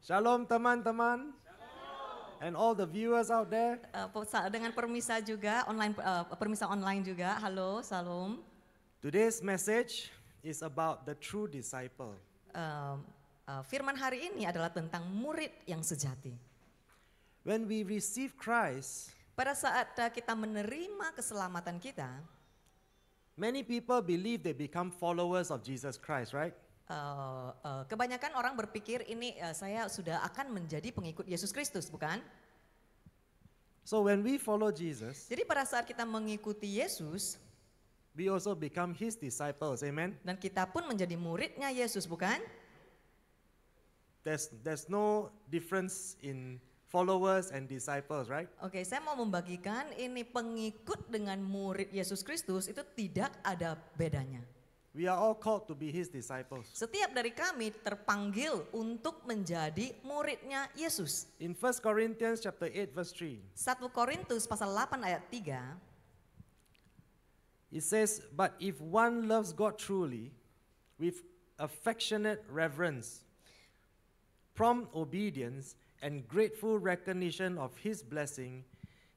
Shalom teman-teman. And all the viewers out there. Dengan permisa juga, permisa online juga. Halo, salam. Today's message is about the true disciple. Firman hari ini adalah tentang murid yang sejati. When we receive Christ, pada saat kita menerima keselamatan kita, many people believe they become followers of Jesus Christ, right? Kebanyakan orang berpikir ini saya sudah akan menjadi pengikut Yesus Kristus, bukan? So when we follow Jesus, jadi pada saat kita mengikuti Yesus, we also become His disciples, amen? Dan kita pun menjadi muridnya Yesus, bukan? There's no difference in followers and disciples, right? Oke, saya mau membagikan ini pengikut dengan murid Yesus Kristus itu tidak ada bedanya. We are all called to be His disciples. Setiap dari kami terpanggil untuk menjadi muridnya Yesus. In 1 Corinthians chapter 8 verse 3. 1 Korintus pasal 8 ayat 3. It says, "But if one loves God truly, with affectionate reverence, prompt obedience, and grateful recognition of His blessing,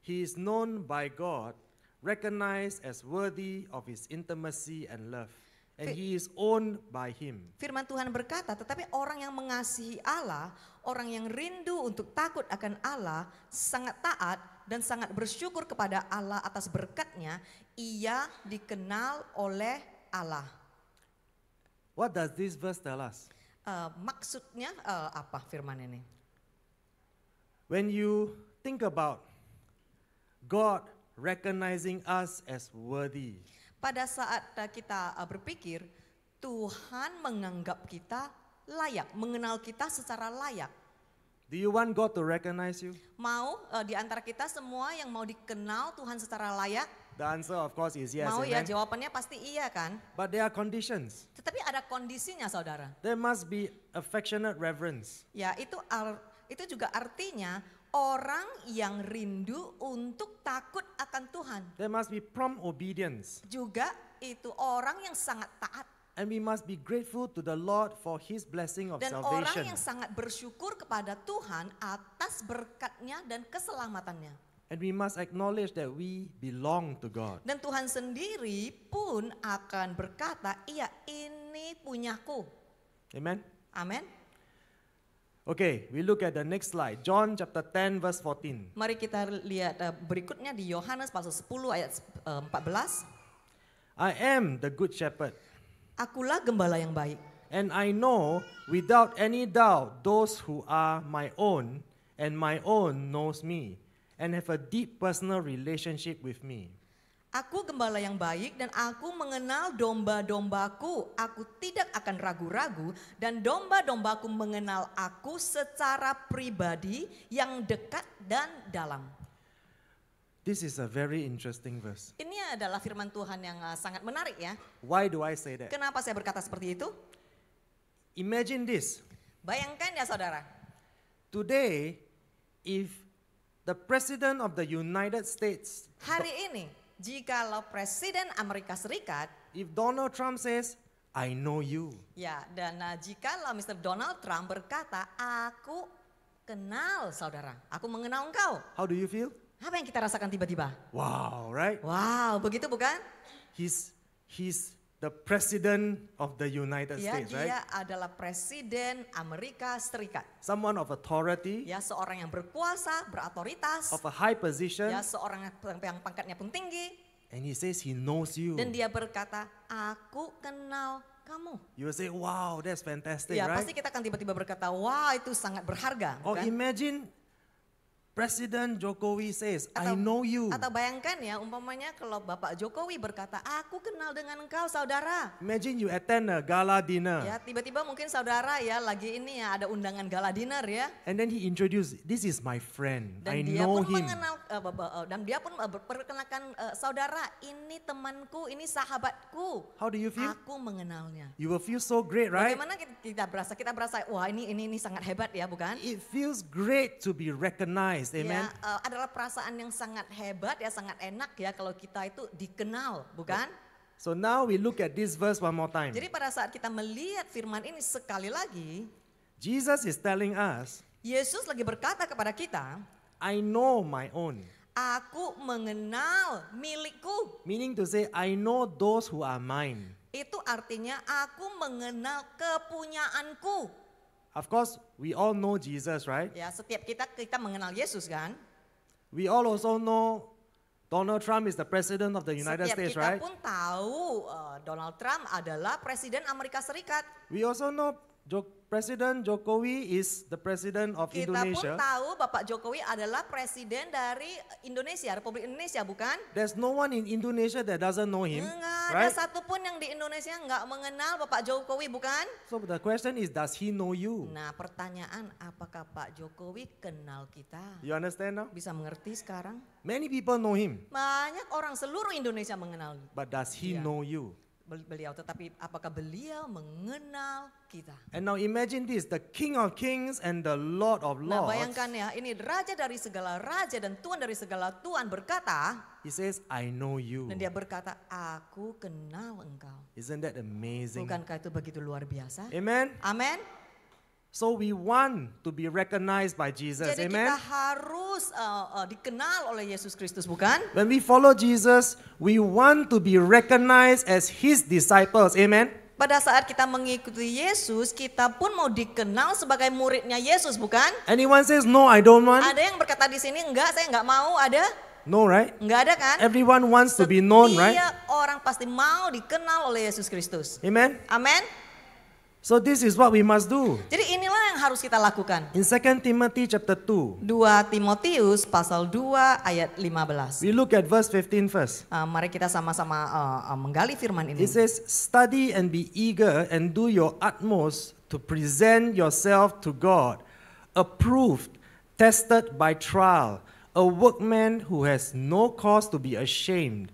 he is known by God, recognized as worthy of His intimacy and love. And he is owned by Him." Firman Tuhan berkata, tetapi orang yang mengasihi Allah, orang yang rindu untuk takut akan Allah, sangat taat dan sangat bersyukur kepada Allah atas berkat-Nya, ia dikenal oleh Allah. What does this verse tell us? Maksudnya apa firman ini? When you think about God recognizing us as worthy, pada saat kita berpikir, Tuhan menganggap kita layak, mengenal kita secara layak. do you want God to recognize you? Mau di antara kita semua yang mau dikenal Tuhan secara layak? The answer of course is yes, Mau ya, amen? jawabannya pasti iya kan? But there are conditions. Tetapi ada kondisinya, saudara. There must be affectionate reverence. Ya, itu juga artinya orang yang rindu untuk takut akan Tuhan. There must be prompt obedience. Juga itu orang yang sangat taat. And we must be grateful to the Lord for His blessing of Dan orang salvation. yang sangat bersyukur kepada Tuhan atas berkat-Nya dan keselamatannya. And we must acknowledge that we belong to God. Dan Tuhan sendiri pun akan berkata, iya ini punyaku. Amen? Amin. Okay, we look at the next slide. John chapter 10 verse 14. Mari kita lihat berikutnya di Yohanes pasal 10 ayat 14. I am the good shepherd. Akulah gembala yang baik. And I know without any doubt those who are my own and my own knows me and have a deep personal relationship with me. Aku gembala yang baik dan aku mengenal domba-dombaku. Aku tidak akan ragu-ragu dan domba-dombaku mengenal aku secara pribadi yang dekat dan dalam. This is a very interesting verse. Ini adalah firman Tuhan yang sangat menarik ya. Why do I say that? Kenapa saya berkata seperti itu? Imagine this. Bayangkan ya saudara. Today, if the President of the United States, Hari ini, jikalau Presiden Amerika Serikat, if Donald Trump says, I know you. ya, dan jikalau Mr. Donald Trump berkata, aku kenal saudara, aku mengenal engkau. How do you feel? Apa yang kita rasakan tiba-tiba? Wow, right? Wow, begitu bukan? He's the President of the United Ya, States, right? dia adalah Presiden Amerika Serikat. Someone of authority, Ya, seorang yang berkuasa, berotoritas. of a high position, Ya, seorang yang pangkatnya pun tinggi. and he says he knows you. Dan dia berkata, aku kenal kamu. You will say, wow, that's fantastic, Ya, right? pasti kita akan tiba-tiba berkata, wah itu sangat berharga. Or Bukan? imagine President Jokowi says, I know you. Atau bayangkan ya, umpamanya kalau Bapak Jokowi berkata, aku kenal dengan engkau saudara. Imagine you attend a gala dinner. Ya, tiba-tiba mungkin saudara ya lagi ini ya ada undangan gala dinner ya. And then he introduced, this is my friend. Dan I dia know pun him. mengenal dan dia pun memperkenalkan saudara, ini temanku, ini sahabatku. How do you feel? Aku mengenalnya. You will feel so great, right? Bagaimana kita berasa? Kita berasa wah ini sangat hebat ya, bukan? It feels great to be recognized, amen? Ya, adalah perasaan yang sangat hebat ya, sangat enak ya kalau kita itu dikenal, bukan? So now we look at this verse one more time. Jadi pada saat kita melihat firman ini sekali lagi, Jesus is telling us, Yesus lagi berkata kepada kita, I know my own. aku mengenal milikku. Meaning to say, I know those who are mine. Itu artinya aku mengenal kepunyaanku. Of course, we all know Jesus, right? Ya, setiap kita mengenal Yesus kan? We all also know Donald Trump is the president of the United Setiap States, kita right? pun tahu Donald Trump adalah presiden Amerika Serikat. We also know President Jokowi is the president of Kita Indonesia. pun tahu Bapak Jokowi adalah presiden dari Indonesia, Republik Indonesia, bukan? There's no one in Indonesia that doesn't know him, Enggak ada right? satupun yang di Indonesia nggak mengenal Bapak Jokowi, bukan? So the question is, does he know you? Nah, pertanyaan, apakah Pak Jokowi kenal kita? You understand now? Bisa mengerti sekarang? Many people know him, Banyak orang seluruh Indonesia mengenal but does he Iya. know you? beliau, tetapi apakah beliau mengenal kita? And now imagine this, the King of Kings and the Lord of Nah, Lords. bayangkan ya, ini raja dari segala raja dan Tuhan dari segala Tuhan berkata, He says, I know you. dan dia berkata, aku kenal engkau. Isn't that amazing? Bukankah itu begitu luar biasa? Amen? Amin. So we want to be recognized by Jesus. Jadi Amen? kita harus dikenal oleh Yesus Kristus, bukan? When we follow Jesus, we want to be recognized as His disciples. Amen? Pada saat kita mengikuti Yesus, kita pun mau dikenal sebagai muridnya Yesus, bukan? Anyone says, no, I don't want? Ada yang berkata di sini, enggak, saya enggak mau. Ada? No, right? Enggak ada kan? Everyone wants to be known, right? Setiap orang pasti mau dikenal oleh Yesus Kristus. Amen? Amin. So this is what we must do. Jadi inilah yang harus kita lakukan. In 2 Timothy chapter 2, 2 Timotius pasal 2 ayat 15. we look at verse 15 first. Mari kita sama-sama menggali firman ini. It says, study and be eager and do your utmost to present yourself to God, approved, tested by trial, a workman who has no cause to be ashamed,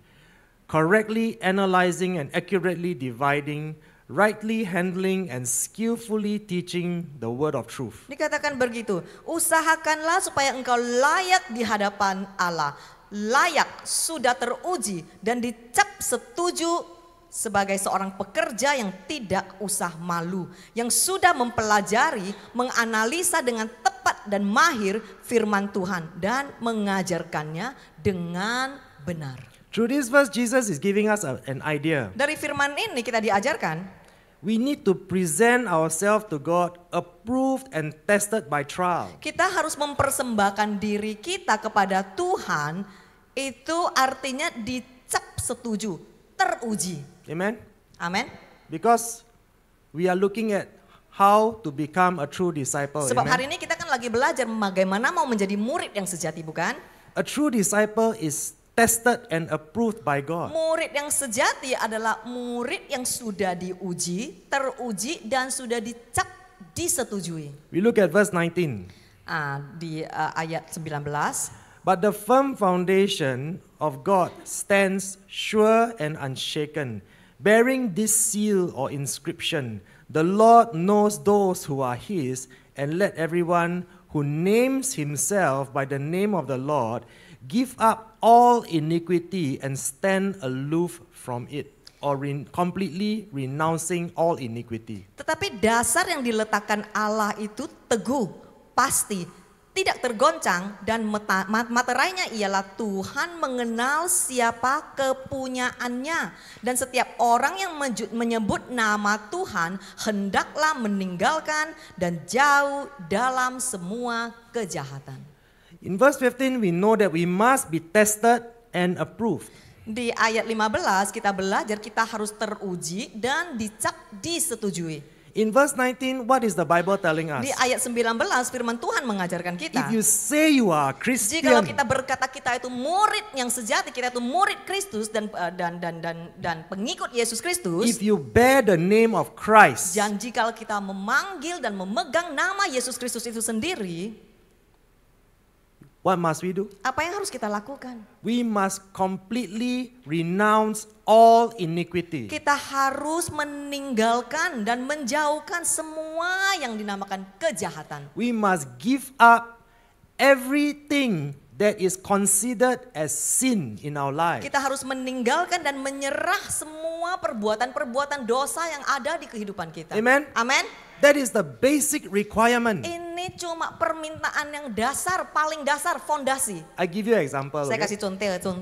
correctly analyzing and accurately dividing, rightly handling and skillfully teaching the word of truth. Dikatakan begitu, usahakanlah supaya engkau layak di hadapan Allah. Layak, sudah teruji dan dicap setuju sebagai seorang pekerja yang tidak usah malu. Yang sudah mempelajari, menganalisa dengan tepat dan mahir firman Tuhan dan mengajarkannya dengan benar. Through this verse, Jesus is giving us an idea. Dari firman ini kita diajarkan, We need to present ourselves to God approved and tested by trial. kita harus mempersembahkan diri kita kepada Tuhan. Itu artinya dicap setuju, teruji. Amen? Amin. Because we are looking at how to become a true disciple. Sebab hari Amen? ini kita kan lagi belajar bagaimana mau menjadi murid yang sejati, bukan? A true disciple is tested and approved by God. Murid yang sejati adalah murid yang sudah diuji, teruji dan sudah dicap disetujui. We look at verse 19. Di ayat 19. But the firm foundation of God stands sure and unshaken, bearing this seal or inscription, the Lord knows those who are his, and let everyone who names himself by the name of the Lord give up all iniquity and stand aloof from it, or completely renouncing all iniquity. Tetapi dasar yang diletakkan Allah itu teguh, pasti, tidak tergoncang, dan materainya ialah Tuhan mengenal siapa kepunyaannya. Dan setiap orang yang menyebut nama Tuhan hendaklah meninggalkan dan jauh dalam semua kejahatan. In verse 15, we know that we must be tested and approved. Di ayat 15 kita belajar kita harus teruji dan dicap disetujui. In verse 19, what is the Bible telling us? Di ayat 19 firman Tuhan mengajarkan kita. If you say you are a Christian, Jikalau kita berkata kita itu murid yang sejati, kita itu murid Kristus dan pengikut Yesus Kristus. if you bear the name of Christ, Dan jikalau kita memanggil dan memegang nama Yesus Kristus itu sendiri, what must we do? apa yang harus kita lakukan? We must completely renounce all iniquity. Kita harus meninggalkan dan menjauhkan semua yang dinamakan kejahatan. We must give up everything that is considered as sin in our life. Kita harus meninggalkan dan menyerah semua perbuatan-perbuatan dosa yang ada di kehidupan kita. Amen. Amin. That is the basic requirement. Ini cuma permintaan yang dasar, paling dasar, fondasi. I give you an example. Saya Okay? kasih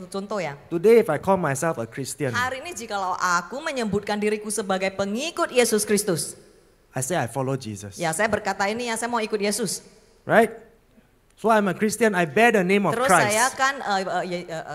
contoh ya. Today, if I call myself a Christian, Hari ini jikalau aku menyebutkan diriku sebagai pengikut Yesus Kristus. I say I follow Jesus. Ya saya berkata ini ya, saya mau ikut Yesus. Right? So I'm a Christian, I bear the name of Terus saya Christ. kan,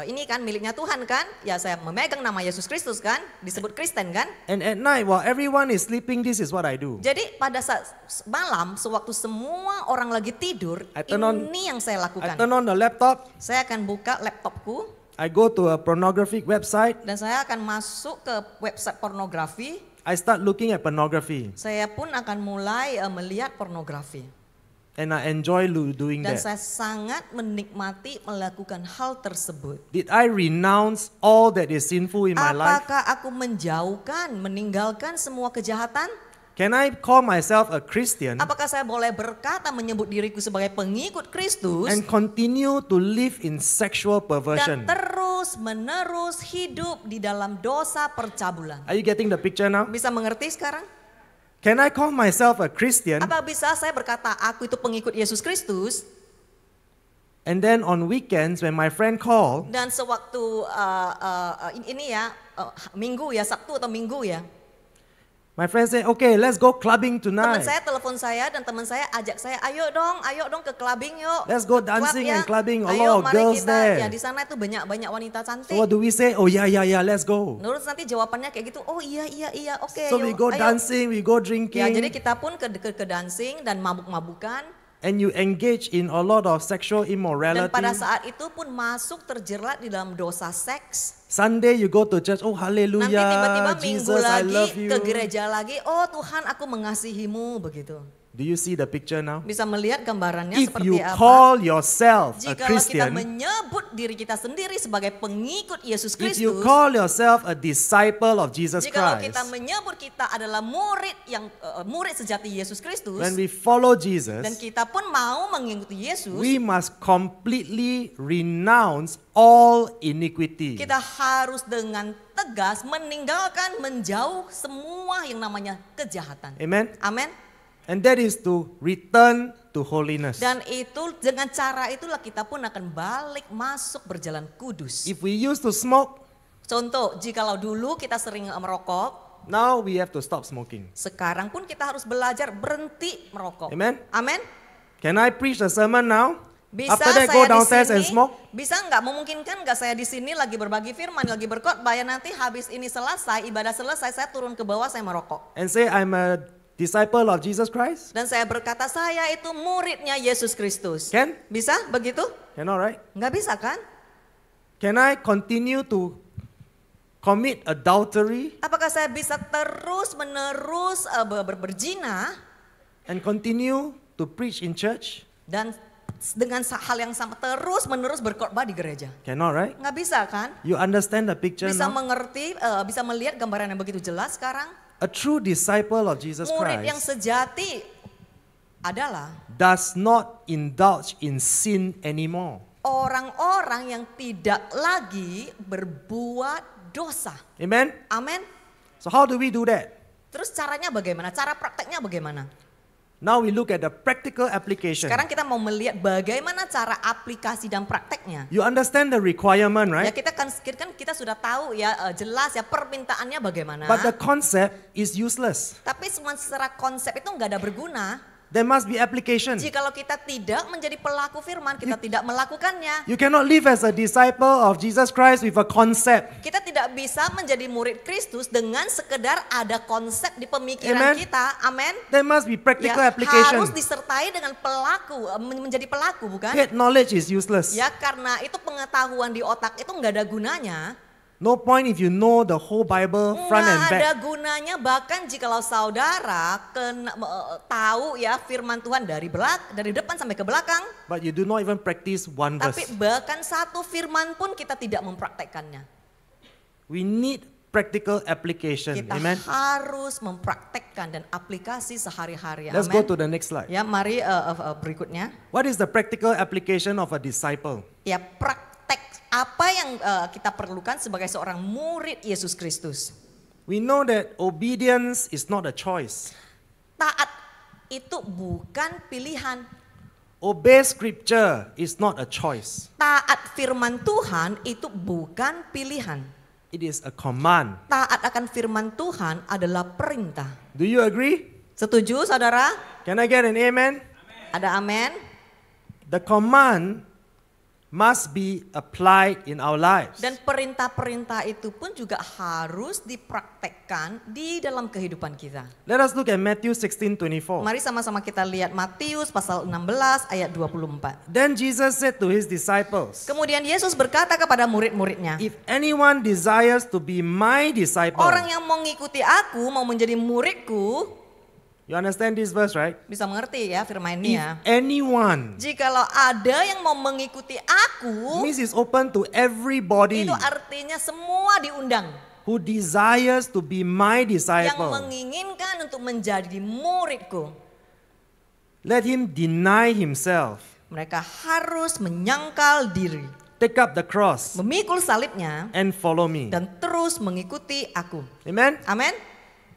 ini kan miliknya Tuhan kan. Ya saya memegang nama Yesus Kristus kan. Disebut Kristen kan. And at night, while everyone is sleeping, this is what I do. Jadi pada saat malam, sewaktu semua orang lagi tidur, I turn on- ini yang saya I lakukan. turn on the laptop, Saya akan buka laptopku I go to a pornographic website, dan saya akan masuk ke website pornografi. I start looking at pornography. Saya pun akan mulai melihat pornografi. And I enjoy doing Dan that. saya sangat menikmati melakukan hal tersebut. Did I renounce all that is sinful in my life? Apakah aku meninggalkan semua kejahatan? Can I call myself a Christian Apakah saya boleh berkata menyebut diriku sebagai pengikut Kristus and continue to live in sexual perversion? dan terus menerus hidup di dalam dosa percabulan? Are you getting the picture now? Bisa mengerti sekarang? Can I call myself a Christian Apa bisa saya berkata aku itu pengikut Yesus Kristus and then on weekends when my friend call, dan sewaktu ini ya minggu ya, Sabtu atau Minggu ya, my friend say, okay, let's go clubbing teman tonight. saya telepon saya dan teman saya ajak saya, ayo dong ke clubbing yuk. Let's go Ke club dancing ya. and clubbing. A Ayo lot of mari girls kita, there. ya di sana itu banyak wanita cantik. So what do we say? Oh yeah, let's go. Terus nanti jawabannya kayak gitu, oh iya, oke So we yuk, go ayo. dancing, we go Ya jadi drinking, kita pun ke dancing dan mabuk-mabukan. and you engage in a lot of sexual Dan immorality. pada saat itu pun masuk terjerat di dalam dosa seks. Sunday you go to church, oh Nanti hallelujah, tiba-tiba minggu Jesus, I lagi love you. ke gereja lagi, oh Tuhan aku mengasihimu begitu. Do you see the picture now? Bisa melihat gambarannya If seperti you apa. call yourself a Jikalau kita Christian, menyebut diri kita sendiri sebagai pengikut Yesus if you Kristus, call yourself a disciple of Jesus jikalau Christ, kita menyebut kita adalah murid sejati Yesus Kristus, when we follow Jesus, dan kita pun mau mengikuti Yesus, we must completely renounce all iniquity. kita harus dengan tegas meninggalkan, menjauh semua yang namanya kejahatan. Amen? Amin. And that is to return to holiness. Dan itu dengan cara itulah kita pun akan balik masuk berjalan kudus. If we used to smoke, Contoh, jikalau dulu kita sering merokok, now we have to stop smoking. sekarang pun kita harus belajar berhenti merokok. Amen? Amin. Can I preach the sermon now? Bisa After that saya go di downstairs and sini, smoke? bisa nggak, memungkinkan nggak saya di sini lagi berbagi firman, lagi berkhotbah, ya nanti habis ini selesai, ibadah selesai, saya turun ke bawah, saya merokok. And say I'm a disciple of Jesus Christ? Dan saya berkata, saya itu muridnya Yesus Kristus. Can? Bisa begitu? Cannot, right? Nggak bisa kan? Can I continue to commit adultery Apakah saya bisa terus menerus berzina and continue to preach in church? dan dengan hal yang sama terus menerus berkhotbah di gereja? Cannot, right? Nggak bisa kan? You understand the picture Bisa now? mengerti, bisa melihat gambaran yang begitu jelas sekarang. A true disciple of Jesus Murid yang Christ sejati adalah does not indulge in sin anymore. orang-orang yang tidak lagi berbuat dosa. Amen? Amin. So how do we do that? Terus caranya bagaimana? Cara prakteknya bagaimana? Now we look at the practical application. Sekarang kita mau melihat bagaimana cara aplikasi dan prakteknya. You understand the requirement, Ya right? kita kan kita sudah tahu ya jelas ya permintaannya bagaimana. But the concept is useless. Tapi semua secara konsep itu nggak ada berguna. There must be application. Jikalau kita tidak menjadi pelaku firman, kita tidak melakukannya. You cannot live as a disciple of Jesus Christ with a concept. Kita tidak bisa menjadi murid Kristus dengan sekedar ada konsep di pemikiran Amen. kita. Amin. There must be Ya, practical application. harus disertai dengan pelaku, menjadi pelaku bukan? Head knowledge is useless. Ya karena itu pengetahuan di otak itu nggak ada gunanya. No point if you know the whole Bible front and Nggak ada back. gunanya bahkan jikalau saudara tahu ya firman Tuhan dari depan sampai ke belakang. But you do not even practice one Tapi verse. bahkan satu firman pun kita tidak mempraktekkannya. We need practical application. Kita Amen. harus mempraktekkan dan aplikasi sehari-hari. Let's go Amin. to the next slide. Ya mari berikutnya. What is the practical application of a disciple? Ya praktek apa yang kita perlukan sebagai seorang murid Yesus Kristus. We know that obedience is not a choice. Taat itu bukan pilihan. Obey scripture is not a choice. Taat firman Tuhan itu bukan pilihan. It is a command. Taat akan firman Tuhan adalah perintah. Do you agree? Setuju saudara? Can I get an amen? Ada amin? The command must be applied in our lives. Dan perintah-perintah itu pun juga harus dipraktekkan di dalam kehidupan kita. Let us look at Matthew 16:24. Mari sama-sama kita lihat Matius pasal 16 ayat 24. Then Jesus said to his disciples, Kemudian Yesus berkata kepada murid-muridnya, if anyone desires to be my disciple, orang yang mau mengikuti aku, mau menjadi muridku, you understand this verse, right? bisa mengerti ya firman If ini ya. anyone, Jikalau ada yang mau mengikuti aku, means it's open to everybody itu artinya semua diundang. who desires to be my Yang disciple. menginginkan untuk menjadi muridku. Let him deny himself, Mereka harus menyangkal diri, take up the cross, memikul salibnya, and follow me. dan terus mengikuti aku. Amen? Amin.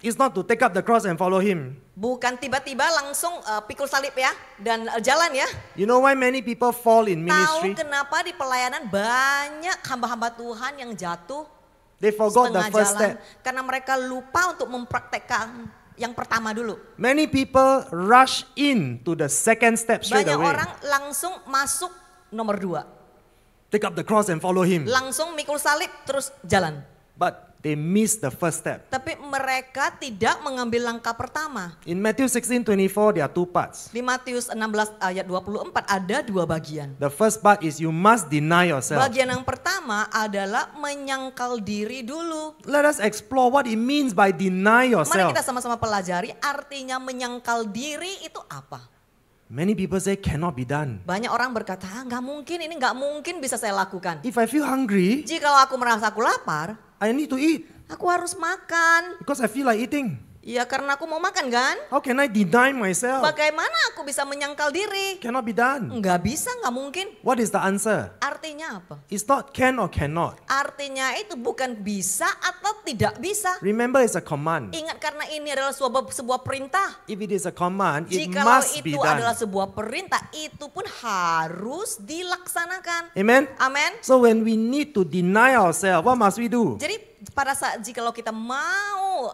It's not to take up the cross and follow him. Bukan tiba-tiba langsung pikul salib ya dan jalan ya. You know why many people fall in Tahu ministry? kenapa di pelayanan banyak hamba-hamba Tuhan yang jatuh They forgot the setengah first jalan step. karena mereka lupa untuk mempraktekkan yang pertama dulu. Many people rush in to the second step straight Banyak away. orang langsung masuk nomor 2, Take up the cross and follow him. langsung mikul salib terus jalan. But they miss the first step. Tapi mereka tidak mengambil langkah pertama. In Matthew 16:24, there are two parts. Di Matius 16 ayat 24 ada 2 bagian. The first part is you must deny yourself. Bagian yang pertama adalah menyangkal diri dulu. Let us explore what it means by deny Mari yourself. kita sama-sama pelajari artinya menyangkal diri itu apa. Many people say cannot be done. Banyak orang berkata, nggak mungkin, ini nggak mungkin bisa saya lakukan. If I feel hungry, Jikalau aku merasa aku lapar, I need to eat aku harus makan. because I feel like eating. Ya karena aku mau makan kan. How can I deny myself? Bagaimana aku bisa menyangkal diri? Cannot be done. Nggak bisa, nggak mungkin. What is the answer? Artinya apa? It's not can or cannot. Artinya itu bukan bisa atau tidak bisa. Remember, it's a command. Ingat karena ini adalah sebuah perintah. If it is a command, it Jikalau must be itu adalah done. sebuah perintah, itu pun harus dilaksanakan. Amen? Amin. So when we need to deny ourselves, what must we do? Jadi pada saat jikalau kita mau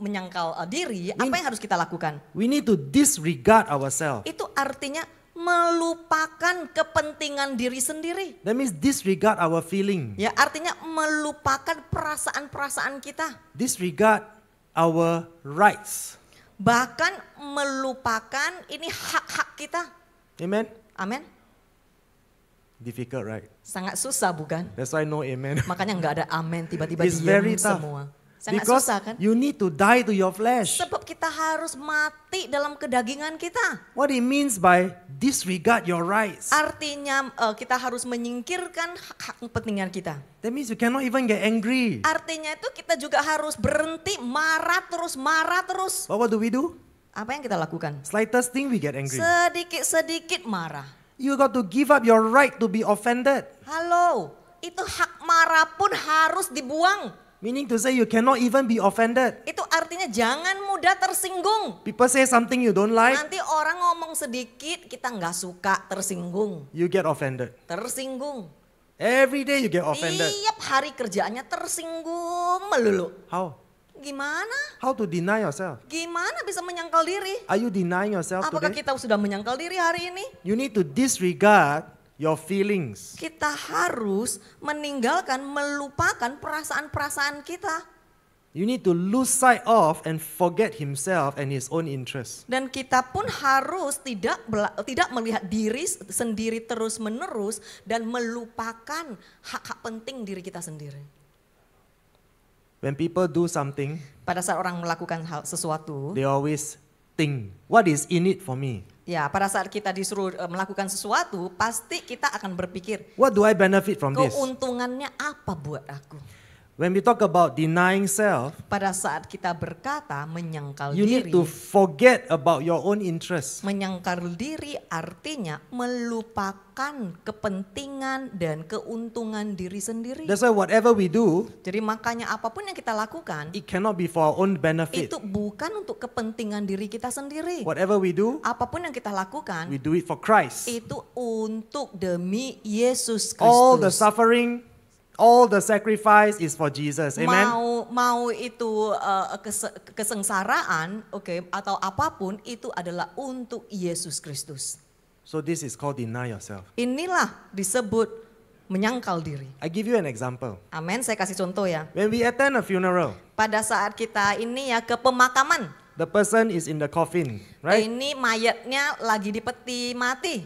menyangkal diri, apa yang harus kita lakukan? We need to disregard ourselves. Itu artinya melupakan kepentingan diri sendiri. That means disregard our feeling. Ya, artinya melupakan perasaan-perasaan kita. Disregard our rights. Bahkan melupakan ini hak-hak kita. Amen? Amin. Difficult, right? Sangat susah bukan? That's why no amen. Makanya nggak ada amin, tiba-tiba It's very diam tough. semua. Sangat Because susah kan? you need to die to your flesh. Sebab kita harus mati dalam kedagingan kita. What it means by disregard your rights. Artinya kita harus menyingkirkan hak-hak kepentingan kita. That means you cannot even get angry. Artinya itu kita juga harus berhenti marah terus. But what do? Apa yang kita lakukan? Slightest thing we get angry. Sedikit-sedikit marah. You got to give up your right to be offended. Halo, itu hak marah pun harus dibuang. Meaning to say you cannot even be offended. Itu artinya jangan mudah tersinggung. People say something you don't like, Nanti orang ngomong sedikit kita nggak suka, tersinggung. you get offended. Tersinggung. Every day you get offended. Tiap hari kerjaannya tersinggung melulu. How? Gimana? How to deny yourself? Gimana bisa menyangkal diri? Are you denying yourself Apakah today? kita sudah menyangkal diri hari ini? You need to disregard your feelings. Kita harus meninggalkan, melupakan perasaan-perasaan kita. You need to lose sight of and forget himself and his own interests. Dan kita pun harus tidak melihat diri sendiri terus-menerus dan melupakan hak-hak penting diri kita sendiri. When people do something, Pada saat orang melakukan sesuatu, they always think, what is in it for me? ya pada saat kita disuruh melakukan sesuatu, pasti kita akan berpikir, What do I benefit from this? keuntungannya apa buat aku? When we talk about denying self, pada saat kita berkata menyangkal you need diri, to forget about your own interests. menyangkal diri artinya melupakan kepentingan dan keuntungan diri sendiri. That's why whatever we do, Jadi makanya apapun yang kita lakukan, it cannot be for our own benefit. itu bukan untuk kepentingan diri kita sendiri. Whatever we do, Apapun yang kita lakukan, we do it for Christ. itu untuk demi Yesus All the Kristus. suffering, all the sacrifice is for Jesus. Amen. Mau itu kesengsaraan, oke, atau apapun itu adalah untuk Yesus Kristus. So this is called deny yourself. Inilah disebut menyangkal diri. I give you an example. Amin, saya kasih contoh ya. When we attend a funeral, Pada saat kita ini ya ke pemakaman, the person is in the coffin, right? ini mayatnya lagi di peti mati.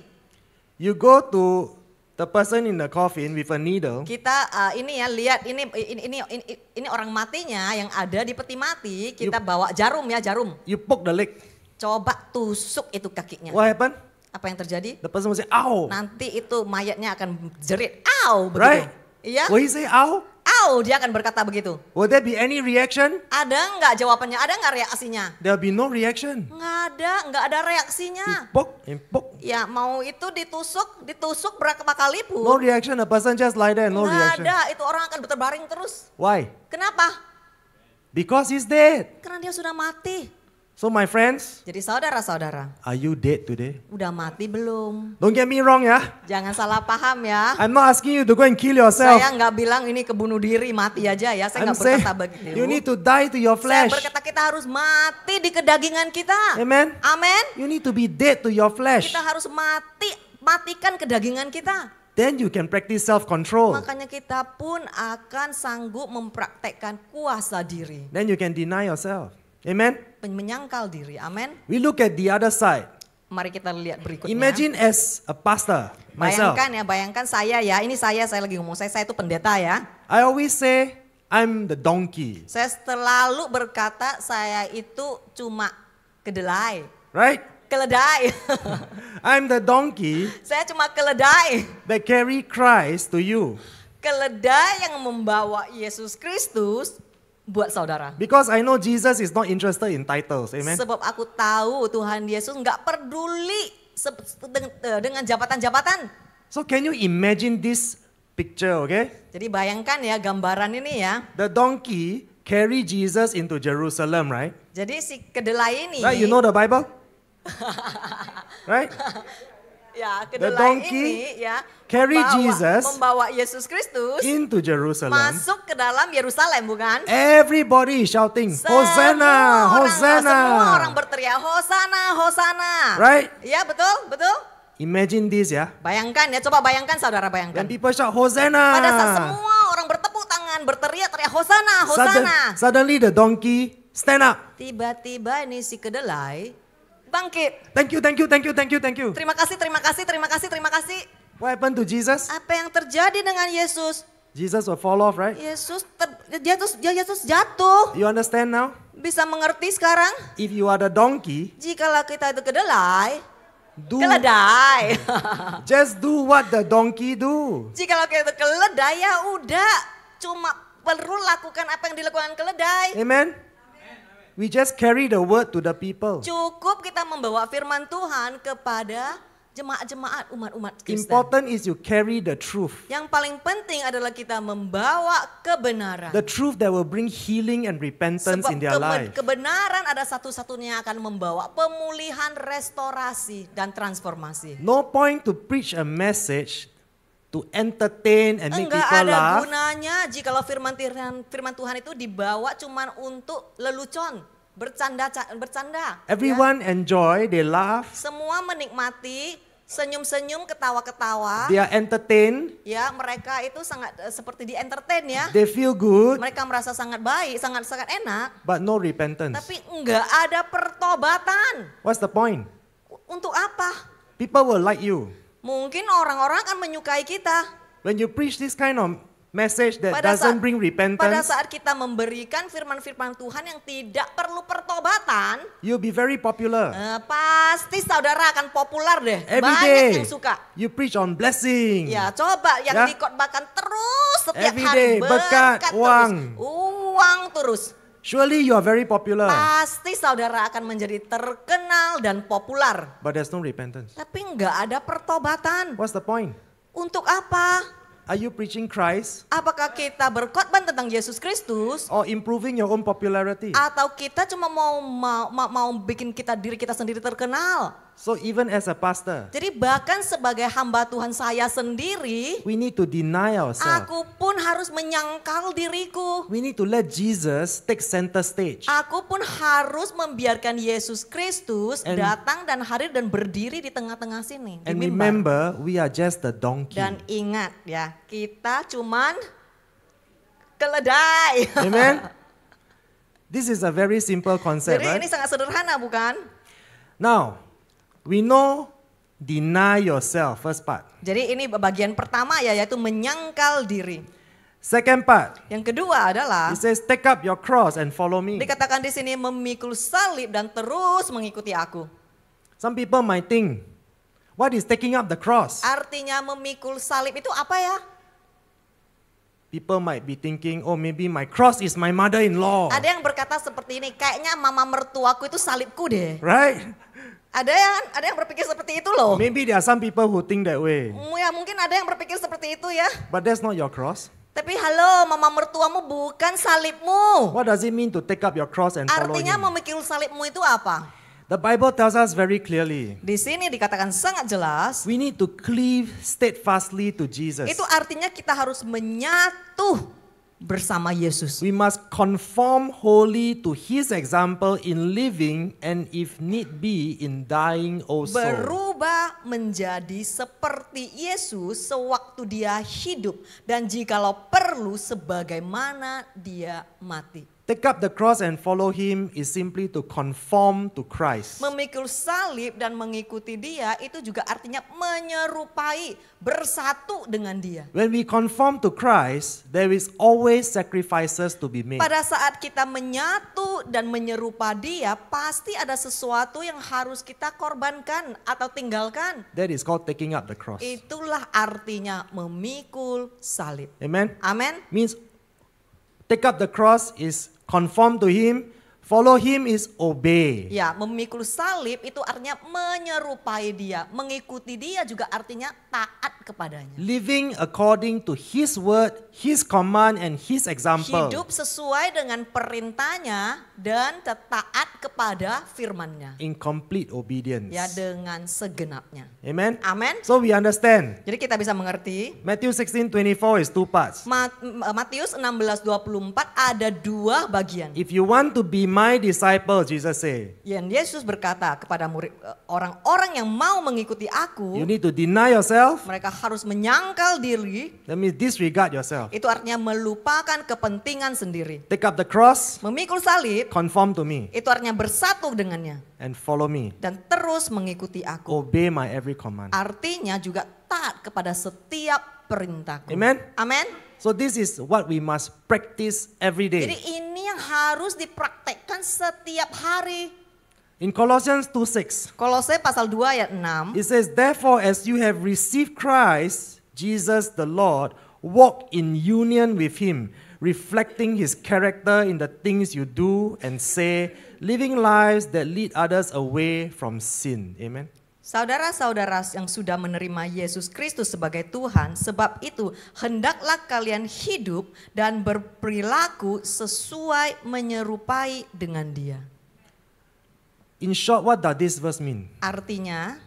You go to the person in the coffin with a needle. Kita ini ya lihat ini orang matinya yang ada di peti mati. Kita bawa jarum ya, jarum. You poke the leg. Coba tusuk itu kakinya. What happened? Apa yang terjadi? The person will say, "Ow!" Nanti itu mayatnya akan jerit, "Au!" begitu. Right? Iya, Will he say, "Ow"? "Au!" Dia akan berkata begitu. Will there be any reaction? Ada nggak jawabannya? Ada nggak reaksinya? There will be no reaction. Nggak ada You reaksinya. poke and poke. Ya mau itu ditusuk berapa kali pun. No reaction. The person just lie there, no Nggak reaction. ada, itu orang akan berbaring terus. Why? Kenapa? Because he's dead. Karena dia sudah mati. So my friends, Jadi saudara-saudara, are you dead today? udah mati belum? Don't get me wrong, yeah. Jangan salah paham ya. I'm not asking you to go and kill yourself. Saya nggak bilang ini kebunuh diri, mati aja ya. Saya I'm nggak saying berkata begitu. you need to die to your Saya flesh. berkata kita harus mati di kedagingan kita. Amen. Amin. You need to be dead to your flesh. Kita harus matikan kedagingan kita. Then you can practice self-control. Makanya kita pun akan sanggup mempraktekkan kuasa diri. Then you can deny yourself. Amen. Menyangkal diri. Amin. We look at the other side. Mari kita lihat berikutnya. Imagine as a pastor, myself. Bayangkan saya ya. Ini saya lagi ngomong. Saya itu pendeta ya. I always say I'm the donkey, Saya selalu berkata saya itu cuma kedelai. right? Keledai. I'm the donkey Saya cuma keledai. that carry Christ to you. Keledai yang membawa Yesus Kristus buat saudara. Because I know Jesus is not interested in titles. Amen. Sebab aku tahu Tuhan Yesus nggak peduli dengan jabatan-jabatan. So can you imagine this picture, okay? Jadi bayangkan ya gambaran ini ya. The donkey carry Jesus into Jerusalem, right? Jadi si kedelai ini. Right, you know the Bible? Right? Ya, The kedelai donkey ini ya carry Jesus membawa Yesus Kristus into Jerusalem. masuk ke dalam Yerusalem, bukan? Everybody is shouting, Hosanna, Semua Hosanna. orang berteriak Hosana, Hosana. Right? Ya, betul? Imagine this ya. Bayangkan ya, coba bayangkan saudara bayangkan. When people shout Hosanna, Pada saat semua orang bertepuk tangan, berteriak-teriak Hosana, Hosana. suddenly the donkey stand up. Tiba-tiba ini si kedelai bangkit. Thank you, thank you, thank you, thank you, thank you. Terima kasih. What happened to Jesus? Apa yang terjadi dengan Yesus? Jesus will fall off, right? Yesus jatuh. You understand now? Bisa mengerti sekarang? If you are the donkey, Jikalau kita itu kedelai, do keledai. just do what the donkey do. Jikalau kita itu keledai ya udah. Cuma perlu lakukan apa yang dilakukan keledai. Amen. We just carry the word to the people. Cukup kita membawa firman Tuhan kepada jemaat-jemaat umat-umat Kristen. Important is you carry the truth. Yang paling penting adalah kita membawa kebenaran. The truth that will bring healing and repentance in their life. Kebenaran ada satu-satunya yang akan membawa pemulihan, restorasi, dan transformasi. No point to preach a message to entertain and make Enggak people ada laugh. gunanya jikalau firman Tuhan itu dibawa cuman untuk lelucon, bercanda. Everyone enjoy, they laugh, Semua menikmati, senyum-senyum, ketawa-ketawa. they are entertained, Ya, mereka itu sangat seperti di entertain ya. they feel good, Mereka merasa sangat baik, sangat enak. but no repentance. Tapi enggak ada pertobatan. What's the point? Untuk apa? People will like you. Mungkin orang-orang akan menyukai kita. When you preach this kind of message that Pada doesn't saat- bring Pada repentance, saat kita memberikan firman-firman Tuhan yang tidak perlu pertobatan, you'll be very popular. pasti saudara akan populer deh. Every Banyak day, yang suka. you preach on blessing. Ya, coba yang Ya. dikhotbahkan terus setiap Every hari day, berkat, terus. uang. Uang terus. Surely you are very popular, Pasti saudara akan menjadi terkenal dan populer. but there's no repentance. Tapi nggak ada pertobatan. What's the point? Untuk apa? Are you preaching Christ Apakah kita berkhotbah tentang Yesus Kristus? or improving your own popularity? Atau kita cuma mau bikin diri kita sendiri terkenal? So even as a pastor, Jadi bahkan sebagai hamba Tuhan saya sendiri, we need to deny ourselves. aku pun harus menyangkal diriku. We need to let Jesus take center stage. Aku pun harus membiarkan Yesus Kristus And- datang dan hadir dan berdiri di tengah-tengah sini. di And mimbar. remember, we are just the donkey. Dan ingat ya, kita cuman keledai. Amen? This is a very simple concept, Jadi right? ini sangat sederhana bukan? Now, we know deny yourself, first part. Jadi ini bagian pertama ya, yaitu menyangkal diri. Second part, Yang kedua adalah it says take up your cross and follow me. dikatakan di sini memikul salib dan terus mengikuti aku. Some people might think, what is taking up the cross? Artinya memikul salib itu apa ya? People might be thinking, oh maybe my cross is my mother-in-law, Ada yang berkata seperti ini, kayaknya mama mertuaku itu salibku deh. right? Ada yang berpikir seperti itu loh. Maybe there are some people who think that way, Ya mungkin ada yang berpikir seperti itu ya. but that's not your cross. Tapi halo, mama mertuamu bukan salibmu. What does it mean to take up your cross and follow Artinya him? memikul salibmu itu apa? The Bible tells us very clearly, Di sini dikatakan sangat jelas. we need to cleave steadfastly to Jesus. Itu artinya kita harus menyatu bersama Yesus. We must conform wholly to his example in living and if need be in dying also. Berubah menjadi seperti Yesus sewaktu dia hidup dan jikalau perlu sebagaimana dia mati. Take up the cross and follow him is simply to conform to Christ. Memikul salib dan mengikuti dia itu juga artinya menyerupai, bersatu dengan dia. When we conform to Christ, there is always sacrifices to be made. Pada saat kita menyatu dan menyerupa dia, pasti ada sesuatu yang harus kita korbankan atau tinggalkan. That is called taking up the cross. Itulah artinya memikul salib. Amen? Amin. Means take up the cross is conform to him, follow him is obey. Ya, memikul salib itu artinya menyerupai dia, mengikuti dia juga artinya taat kepadanya. Living according to his word, his command and his example. Hidup sesuai dengan perintahnya dan taat kepada firman-Nya. In complete obedience. Ya, dengan segenapnya. Amen? Amin. So we understand. Jadi kita bisa mengerti Matthew 16:24 is two parts. Matius 16:24 ada dua bagian. If you want to be my disciple, Jesus say, Yang Yesus berkata kepada orang-orang yang mau mengikuti you aku, need to deny yourself. mereka harus menyangkal diri. That means disregard yourself. Itu artinya melupakan kepentingan sendiri. Take up the cross, Memikul salib conform to me, itu artinya bersatu dengannya and follow me. dan terus mengikuti aku. Obey my every command. Artinya juga taat kepada setiap perintahku. Amen. Amin. So this is what we must practice every Jadi day. ini yang harus dipraktekkan setiap hari. In Colossians 2:6, Kolose pasal 2 ayat 6. it says, therefore as you have received Christ, Jesus the Lord, walk in union with him, reflecting his character in the things you do and say, living lives that lead others away from sin. Amen. Saudara-saudara yang sudah menerima Yesus Kristus sebagai Tuhan, sebab itu hendaklah kalian hidup dan berperilaku sesuai menyerupai dengan Dia. In short, what does this verse mean? Artinya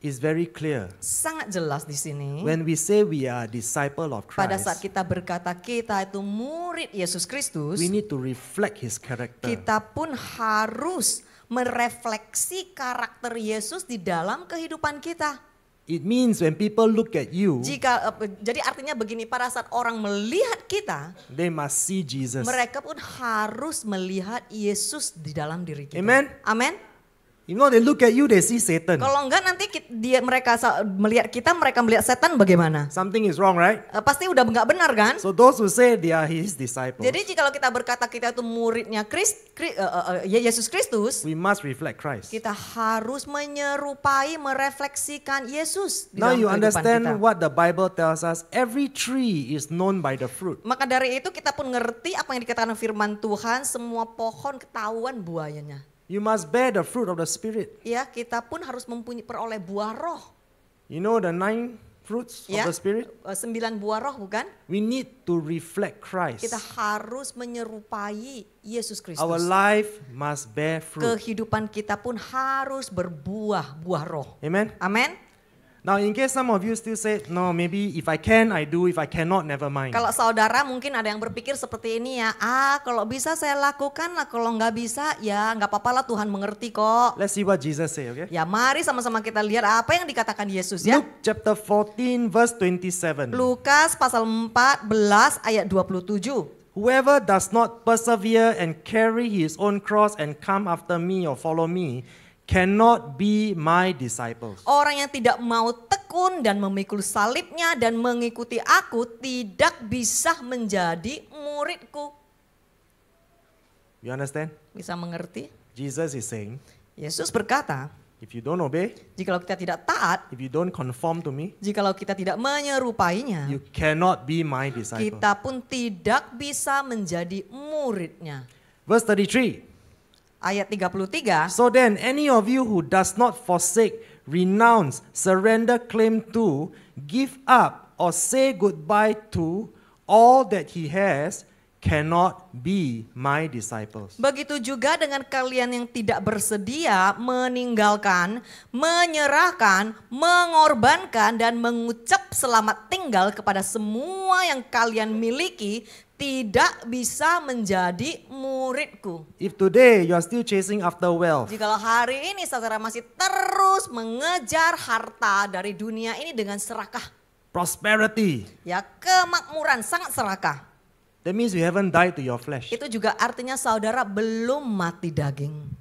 It's very clear. sangat jelas di sini. When we say we are a disciple of Pada saat Christ, kita berkata kita itu murid Yesus Kristus, we need to reflect his character. kita pun harus merefleksi karakter Yesus di dalam kehidupan kita. It means when people look at you, Jadi artinya begini, pada saat orang melihat kita, they must see Jesus. mereka pun harus melihat Yesus di dalam diri kita. Amen. Amin. If not, they look at you, they see Satan. Kalau enggak nanti mereka melihat kita, mereka melihat setan bagaimana? Something is wrong, right? Pasti udah enggak benar kan? So those who say they are his disciples, Jadi jika kita berkata kita itu muridnya Yesus Kristus, we must reflect Christ. kita harus menyerupai, merefleksikan Yesus di Now dalam you kehidupan understand kita. what the Bible tells us. Every tree is known by the fruit. Maka dari itu kita pun ngerti apa yang dikatakan firman Tuhan, semua pohon ketahuan buahnya. You must bear the fruit of the Spirit. Ya, kita pun harus peroleh buah roh. You know the 9 fruits Ya, of the Spirit? 9 buah roh bukan? We need to reflect Christ. Kita harus menyerupai Yesus Kristus. Our life must bear fruit. Kehidupan kita pun harus buah roh. Amen? Amin. Now in case some of you still say, no, maybe if I can, I do. If I cannot, never mind. Kalau saudara mungkin ada yang berpikir seperti ini ya, kalau bisa saya lakukan lah, kalau nggak bisa ya nggak apa-apa lah, Tuhan mengerti kok. Let's see what Jesus say, okay? Ya mari sama-sama kita lihat apa yang dikatakan Yesus ya. Luke chapter 14 verse 27. Lukas pasal 14 ayat 27. Whoever does not persevere and carry his own cross and come after me or follow me cannot be my disciples. Orang yang tidak mau tekun dan memikul salibnya dan mengikuti aku tidak bisa menjadi muridku. You understand? Bisa mengerti? Jesus is saying, Yesus berkata, if you don't obey, jikalau kita tidak taat, if you don't conform to me, jikalau kita tidak menyerupainya, you cannot be my disciple. kita pun tidak bisa menjadi muridnya. Verse 33. Ayat 33. So then, any of you who does not forsake, renounce, surrender claim to, give up, or say goodbye to all that he has, cannot be my disciples. Begitu juga dengan kalian yang tidak bersedia meninggalkan, menyerahkan, mengorbankan, dan mengucap selamat tinggal kepada semua yang kalian miliki, tidak bisa menjadi muridku. If today you are still chasing after wealth, Jikalau hari ini saudara masih terus mengejar harta dari dunia ini dengan serakah, prosperity, ya kemakmuran, sangat serakah. that means you haven't died to your flesh. Itu juga artinya saudara belum mati daging.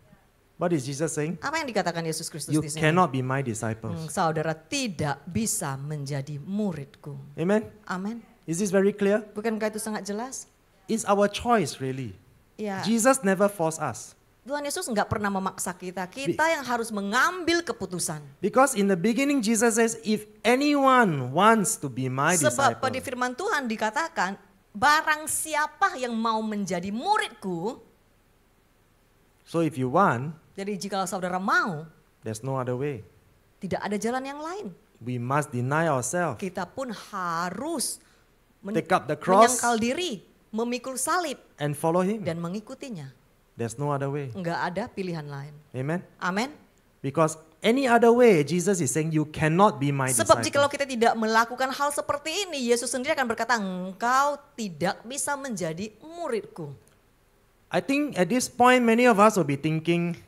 What is Jesus saying? Apa yang dikatakan Yesus Kristus You di sini? cannot be my disciples. Saudara tidak bisa menjadi muridku. Amen? Amin. Is this very clear? Bukankah itu sangat jelas? It's our choice really. Ya, Jesus never forced us. Tuhan Yesus nggak pernah memaksa kita. Kita yang harus mengambil keputusan. Because in the beginning Jesus says, if anyone wants to be my Sebab disciple, pada firman Tuhan dikatakan, barang siapa yang mau menjadi muridku, so if you want, jadi jika saudara mau, there's no other way. tidak ada jalan yang lain. We must deny ourselves, Kita pun harus take up the cross menyangkal diri, memikul salib, and follow him. dan mengikutinya. There's no other way. Enggak ada pilihan lain. Amen? Amin. Because any other way, Jesus is saying, you cannot be my Sebab jikalau disciple. kita tidak melakukan hal seperti ini, Yesus sendiri akan berkata, engkau tidak bisa menjadi muridku. I think at this point, many of us will be thinking,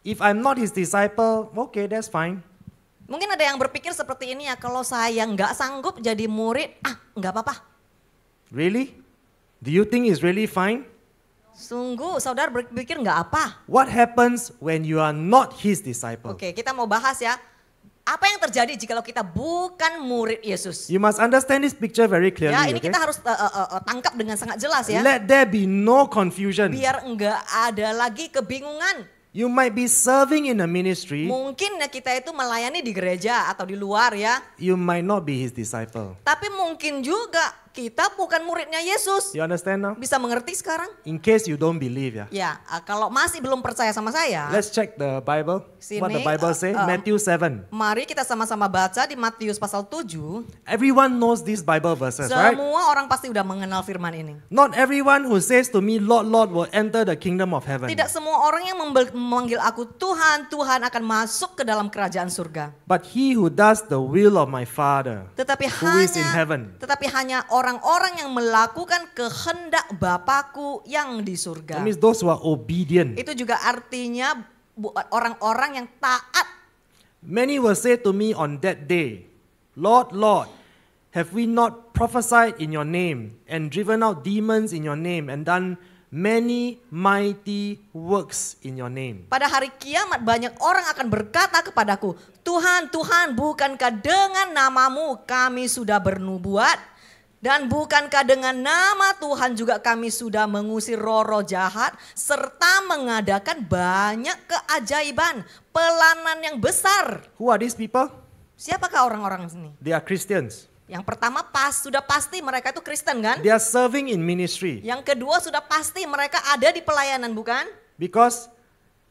if I'm not his disciple, okay, that's fine. Mungkin ada yang berpikir seperti ini ya, kalau saya nggak sanggup jadi murid, nggak apa-apa. Really? Do you think it's really fine? Sungguh saudara berpikir nggak apa. What happens when you are not his disciple? Oke, kita mau bahas ya. Apa yang terjadi jikalau kita bukan murid Yesus? You must understand this picture very clearly, Ya, ini okay? kita harus tangkap dengan sangat jelas ya. Let there be no confusion. Biar nggak ada lagi kebingungan. You might be serving in a ministry, Mungkin ya kita itu melayani di gereja atau di luar ya. you might not be his disciple. Tapi mungkin juga kita bukan muridnya Yesus. You understand now? Bisa mengerti sekarang? In case you don't believe, yeah. Ya, kalau masih belum percaya sama saya, Let's check the Bible. What the Sini, Bible say? Matthew 7. mari kita sama-sama baca di Matius pasal 7. Everyone knows these Bible verses, right? Semua orang pasti udah mengenal firman ini. Not everyone who says to me, Lord, Lord, will enter the kingdom of heaven. Tidak semua orang yang memanggil aku Tuhan, Tuhan akan masuk ke dalam kerajaan surga. But he who does the will of my Father, Tetapi who is in heaven. hanya orang-orang yang melakukan kehendak Bapakku yang di surga. That means those who are obedient. Itu juga artinya orang-orang yang taat. Many will say to me on that day, Lord, Lord, have we not prophesied in your name and driven out demons in your name and done many mighty works in your name. Pada hari kiamat banyak orang akan berkata kepadaku, Tuhan, Tuhan, bukankah dengan namamu kami sudah bernubuat? Dan bukankah dengan nama Tuhan juga kami sudah mengusir roh-roh jahat serta mengadakan banyak keajaiban, pelanan yang besar. Who are these people? Siapakah orang-orang ini? They are Christians. Yang pertama sudah pasti mereka itu Kristen kan? They are serving in ministry Yang kedua sudah pasti mereka ada di pelayanan bukan? because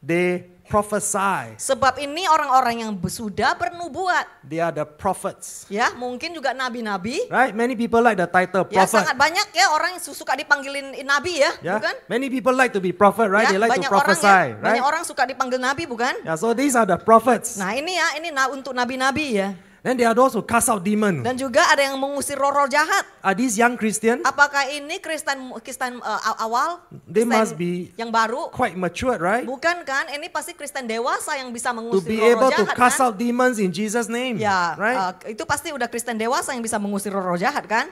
they prophesy. Sebab ini orang-orang yang sudah bernubuat. They are the prophets. Ya, mungkin juga nabi-nabi. Right? Many people like the title Ya, prophet. sangat banyak ya orang yang suka dipanggilin nabi ya, Yeah? bukan? Many people like to be prophet, right? Ya, They like to banyak orang prophesy, ya, right? banyak orang suka dipanggil nabi bukan? Yeah, so these are the prophets. Nah, ini ya, untuk nabi-nabi ya. Then there are those who cast out demons. Dan juga ada yang mengusir roh-roh jahat. Are these young Christians? Apakah ini Kristen awal? They Kristen must be yang baru? quite matured, right? Bukan kan? Ini pasti Kristen dewasa yang bisa To mengusir be roh-roh able to jahat cast kan? out demons in Jesus' name, Ya, right? itu pasti udah Kristen dewasa yang bisa mengusir roh-roh jahat kan?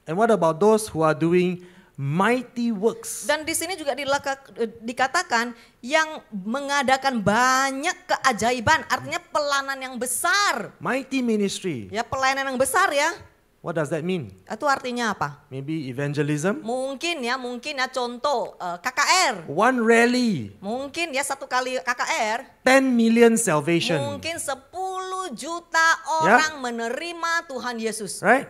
And what about those who are doing mighty works? Dan di sini juga dikatakan yang mengadakan banyak keajaiban, artinya pelayanan yang besar. Mighty ministry. Ya, pelayanan yang besar ya. What does that mean? Itu artinya apa? Maybe evangelism? Mungkin ya contoh KKR. One rally, Mungkin ya satu kali KKR, 10 million salvation, mungkin 10 juta orang menerima Tuhan Yesus. right?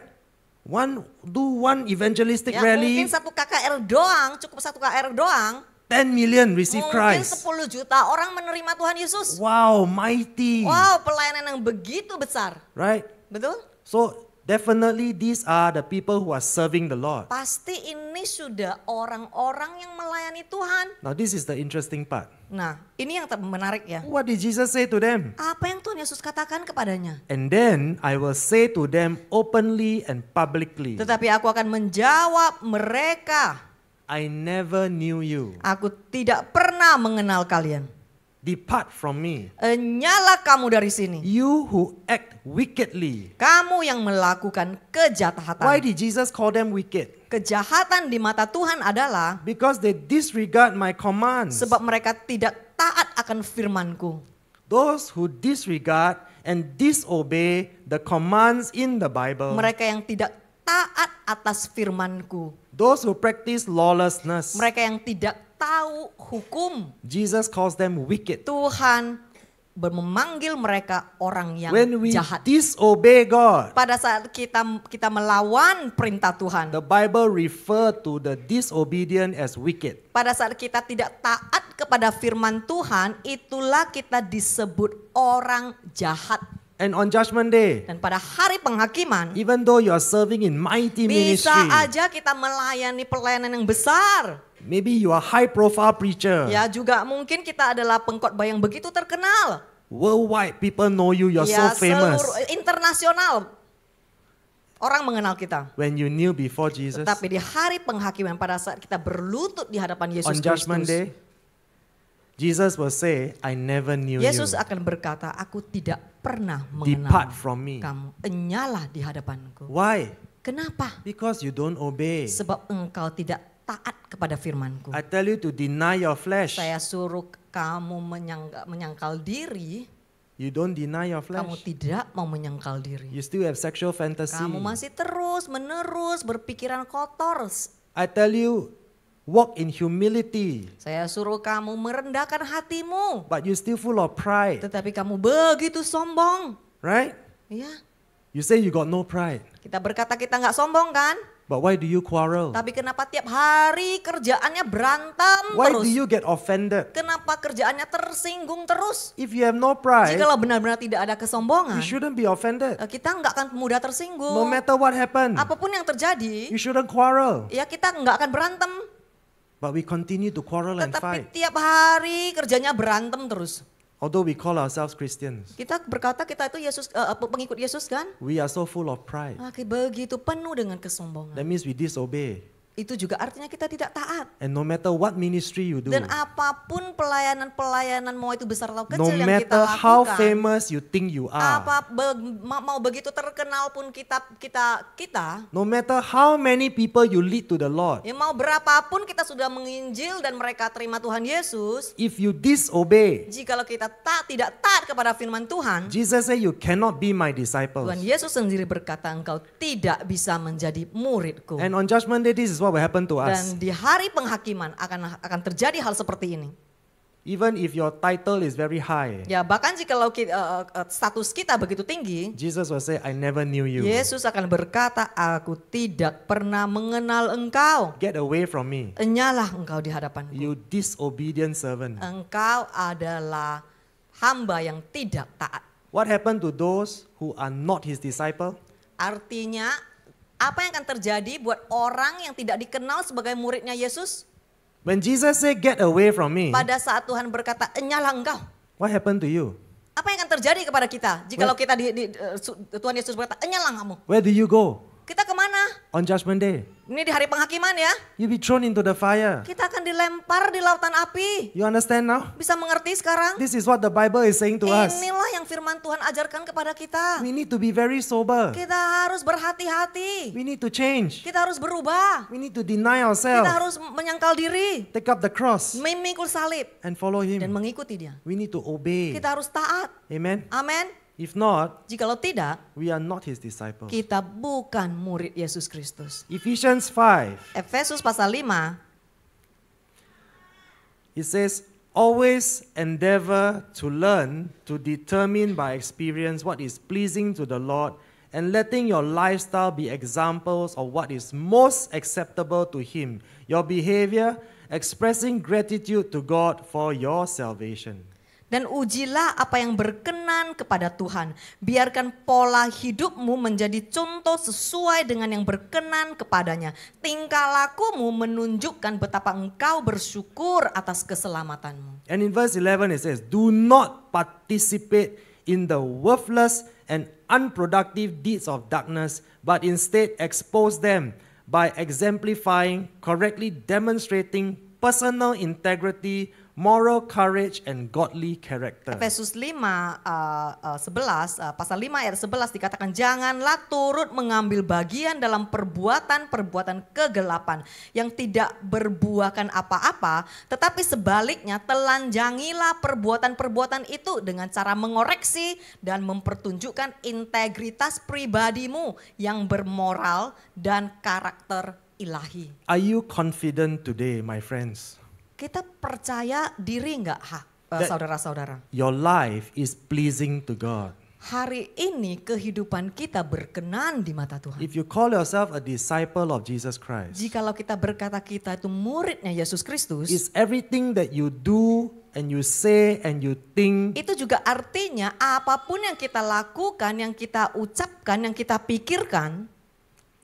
Do one evangelistic Ya, rally, mungkin satu KKR doang, cukup satu KKR doang. 10 million receive Mungkin Christ. 10 juta orang menerima Tuhan Yesus. Wow, mighty, Wow, pelayanan yang begitu besar. right? Betul? So definitely these are the people who are serving the Lord. Pasti ini sudah orang-orang yang melayani Tuhan. Now this is the interesting part. Nah, ini yang menarik ya. What did Jesus say to them? Apa yang Tuhan Yesus katakan kepadanya? And then I will say to them openly and publicly, Tetapi aku akan menjawab mereka, I never knew you. aku tidak pernah mengenal kalian. Depart from me, Nyala kamu dari sini. you who act wickedly. Kamu yang melakukan Why kejahatan. did Jesus call them wicked? Kejahatan di mata Tuhan adalah Because they disregard my commands. sebab mereka tidak taat akan firman-Ku. Those who disregard and disobey the commands in the Bible, Mereka yang tidak taat atas firman-Ku. those who practice lawlessness, Mereka yang tidak tahu hukum. Jesus calls them wicked. Tuhan memanggil mereka orang yang When we jahat. disobey God, Pada saat kita melawan perintah Tuhan. the Bible refer to the disobedient as wicked. Pada saat kita tidak taat kepada firman Tuhan, itulah kita disebut orang jahat. And on Judgment Day, Dan pada hari penghakiman, even though you are serving in mighty bisa ministry, aja kita melayani pelayanan yang besar. maybe you are high profile preacher, Ya, juga mungkin kita adalah pengkhotbah yang begitu terkenal. worldwide people know you, you're Ya, so famous. internasional. Orang mengenal kita. When you kneel before Jesus Tetapi di hari penghakiman pada saat kita berlutut di hadapan Yesus on Judgment Kristus, Day, Jesus will say, I never knew Yesus you. akan berkata, aku tidak pernah Depart mengenal from me. kamu. Enyalah di hadapanku. Why? Kenapa? Because you don't obey. Sebab engkau tidak taat kepada firmanku. I tell you to deny your flesh. Saya suruh kamu menyangkal diri, You don't deny your kamu flesh. tidak mau menyangkal diri. You still have sexual fantasy. Kamu masih terus menerus berpikiran kotor. I tell you, walk in humility. Saya suruh kamu merendahkan hatimu. But you still full of pride. Tetapi kamu begitu sombong. Right? Ya, You say you got no pride. kita berkata kita nggak sombong kan? But why do you quarrel? Tapi kenapa tiap hari kerjaannya berantem Why terus? do you get offended? Kenapa kerjaannya tersinggung terus? If you have no pride, Jikalau benar-benar tidak ada kesombongan, you shouldn't be offended. kita nggak akan mudah No tersinggung. matter what happened, Apapun yang terjadi, you shouldn't quarrel. ya kita nggak akan berantem. But we continue to quarrel and fight. Tetapi tiap hari kerjanya berantem terus. Although we call ourselves Christians, Kita berkata kita itu pengikut Yesus kan? we are so full of pride. Begitu penuh dengan kesombongan. That means we disobey. itu juga artinya kita tidak taat. And no matter what ministry you do, Dan apapun pelayanan-pelayanan mau itu besar atau no kecil yang kita matter how lakukan, famous you think you are, mau begitu terkenal pun kita, no matter how many people you lead to the Lord, ya mau berapapun kita sudah menginjil dan mereka terima Tuhan Yesus, if you disobey, jikalau kita tidak taat kepada firman Tuhan, Jesus said you cannot be my disciples. Tuhan Yesus sendiri berkata engkau tidak bisa menjadi muridku. And on Judgment Day, this is what will happen to us. Dan di hari penghakiman akan terjadi hal seperti ini. Even if your title is very high, Ya bahkan jikalau status kita begitu tinggi, Jesus will say, I never knew you. Yesus akan berkata, aku tidak pernah mengenal engkau. Get away from me, Enyalah engkau di hadapanku. you disobedient servant. Engkau adalah hamba yang tidak taat. What happened to those who are not his disciple? Artinya apa yang akan terjadi buat orang yang tidak dikenal sebagai muridnya Yesus? When Jesus said, get away from me, Pada saat Tuhan berkata, enyalah engkau. what happened to you? Apa yang akan terjadi kepada kita? Jikalau kita Tuhan Yesus berkata, enyalah kamu. Where do you go Kita kemana? on Judgment Day? Ini di hari penghakiman ya. You'll be thrown into the fire. Kita akan dilempar di lautan api. You understand now? Bisa mengerti sekarang? This is what the Bible is saying to us. Inilah yang firman Tuhan ajarkan kepada kita. We need to be very sober. Kita harus berhati-hati. We need to change. Kita harus berubah. We need to deny Kita ourselves. harus menyangkal diri. Take up the cross Memikul salib. and follow Dan him. mengikuti dia. We need to obey. Kita harus taat. Amen. Amin. If not, Jikalau tidak, we are not his disciples. kita bukan murid Yesus Kristus. Ephesians 5, Efesus pasal 5. it says, always endeavor to learn, to determine by experience what is pleasing to the Lord, and letting your lifestyle be examples of what is most acceptable to him. Your behavior expressing gratitude to God for your salvation. Dan ujilah apa yang berkenan kepada Tuhan. Biarkan pola hidupmu menjadi contoh sesuai dengan yang berkenan kepadanya. Tingkah lakumu menunjukkan betapa engkau bersyukur atas keselamatanmu. And in verse 11 it says, do not participate in the worthless and unproductive deeds of darkness, but instead expose them by exemplifying, correctly demonstrating personal integrity, moral courage, and godly character. Efesus 5 pasal 5 ayat 11 dikatakan, janganlah turut mengambil bagian dalam perbuatan-perbuatan kegelapan yang tidak berbuahkan apa-apa, tetapi sebaliknya telanjangilah perbuatan-perbuatan itu dengan cara mengoreksi dan mempertunjukkan integritas pribadimu yang bermoral dan karakter ilahi. Are you confident today, my friends? Kita percaya diri enggak saudara-saudara? Your life is pleasing to God. Hari ini kehidupan kita berkenan di mata Tuhan. If you call yourself a disciple of Jesus Christ, Jikalau kita berkata kita itu muridnya Yesus Kristus, is everything that you do and you say and you think, itu juga artinya apapun yang kita lakukan, yang kita ucapkan, yang kita pikirkan,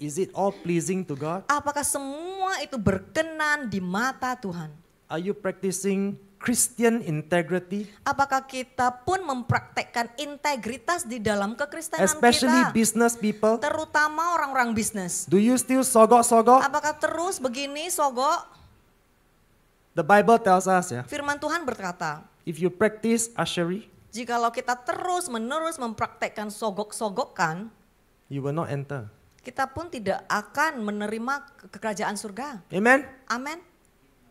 is it all pleasing to God? apakah semua itu berkenan di mata Tuhan? Are you practicing Christian integrity? Apakah kita pun mempraktekkan integritas di dalam kekristenan Especially kita? business people. Terutama orang-orang bisnis. Do you still sogok-sogok? Apakah terus begini sogok? The Bible tells us, Firman Tuhan berkata, if you practice ushery, jikalau kita terus menerus mempraktekkan sogok-sogokan, you will not enter. kita pun tidak akan menerima kerajaan surga. Amen? Amin.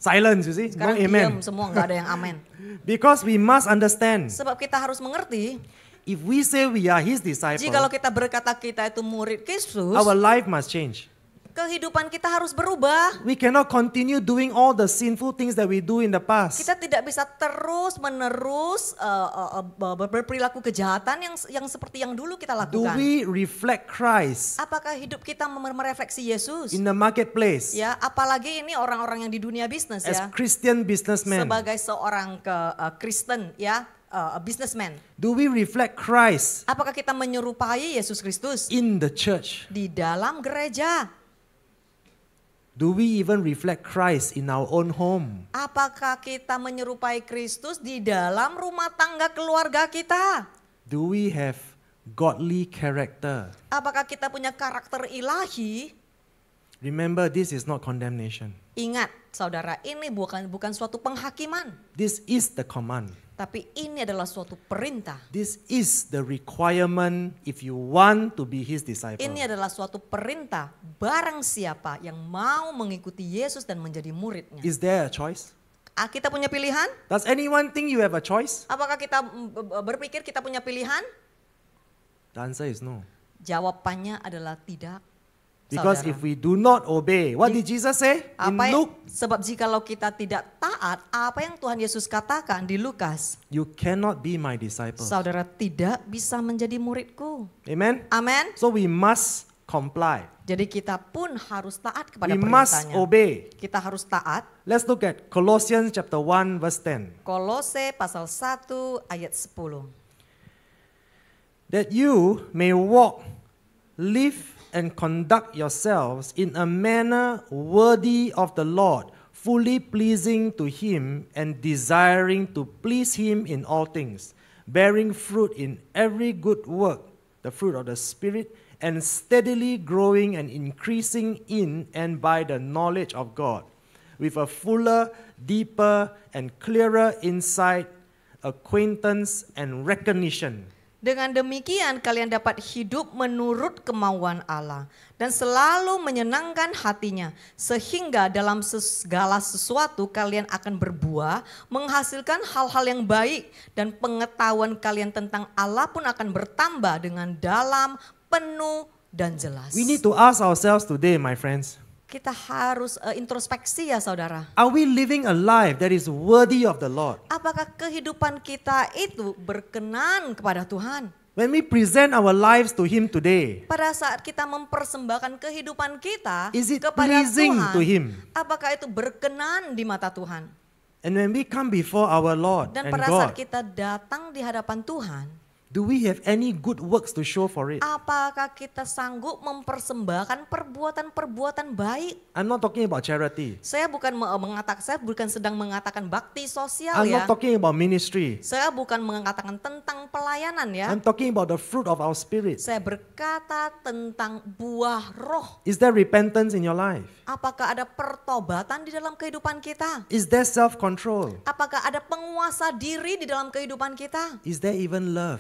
Silence, you see? Sekarang No diam amen. semua, nggak ada yang amin. Because we must understand, Sebab kita harus mengerti, if we say we are his disciple, jikalau kita berkata kita itu murid Kristus, our life must change. kehidupan kita harus berubah. We cannot continue doing all the sinful things that we do in the past. Kita tidak bisa terus menerus berperilaku kejahatan yang seperti yang dulu kita Do lakukan. we reflect Christ Apakah hidup kita merefleksi Yesus? in the marketplace Ya, apalagi ini orang-orang yang di dunia bisnis as ya, Christian businessmen? sebagai seorang Kristen ya, businessman. Do we reflect Christ Apakah kita menyerupai Yesus Kristus in the church? di dalam gereja? Do we even reflect Christ in our own home? Apakah kita menyerupai Kristus di dalam rumah tangga keluarga kita? Do we have godly character? Apakah kita punya karakter ilahi? Remember, this is not condemnation. Ingat, saudara, ini bukan suatu penghakiman, This is the command. tapi ini adalah suatu perintah. This is the requirement if you want to be his disciple. Ini adalah suatu perintah barang siapa yang mau mengikuti Yesus dan menjadi muridnya. Is there a choice? Kita punya pilihan? Does anyone think you have a choice? Apakah kita berpikir kita punya pilihan? The answer is no. Jawabannya adalah tidak. Because saudara. if we do not obey, what did Jesus say in Luke? Sebab jikalau kita tidak taat, apa yang Tuhan Yesus katakan di Lukas, You cannot be my disciple. saudara tidak bisa menjadi muridku. Amen? Amin. So we must comply. Jadi kita pun harus taat kepada We must perintahnya. obey. Kita harus taat. Let's look at Colossians chapter 1 verse 10. Kolose pasal 1 ayat 10. That you may walk, live and conduct yourselves in a manner worthy of the Lord, fully pleasing to him and desiring to please him in all things, bearing fruit in every good work, the fruit of the Spirit, and steadily growing and increasing in and by the knowledge of God, with a fuller, deeper, and clearer insight, acquaintance, and recognition. Dengan demikian kalian dapat hidup menurut kemauan Allah dan selalu menyenangkan hatinya, sehingga dalam segala sesuatu kalian akan berbuah, menghasilkan hal-hal yang baik, dan pengetahuan kalian tentang Allah pun akan bertambah dengan dalam, penuh, dan jelas. We need to ask ourselves today, my friends, Kita harus introspeksi ya saudara. are we living a life that is worthy of the Lord? Apakah kehidupan kita itu berkenan kepada Tuhan? When we present our lives to Him today, Pada saat kita mempersembahkan kehidupan kita is it kepada pleasing Tuhan, to Him? apakah itu berkenan di mata Tuhan? And when we come before our Lord Dan and pada saat God, kita datang di hadapan Tuhan, do we have any good works to show for it? apakah kita sanggup mempersembahkan perbuatan-perbuatan baik? I'm not talking about charity. Saya bukan sedang mengatakan bakti sosial I'm ya. not talking about ministry. Saya bukan mengatakan tentang pelayanan ya. I'm talking about the fruit of our spirit. Saya berkata tentang buah roh. Is there repentance in your life? Apakah ada pertobatan di dalam kehidupan kita? Is there self-control? Apakah ada penguasa diri di dalam kehidupan kita? Is there even love?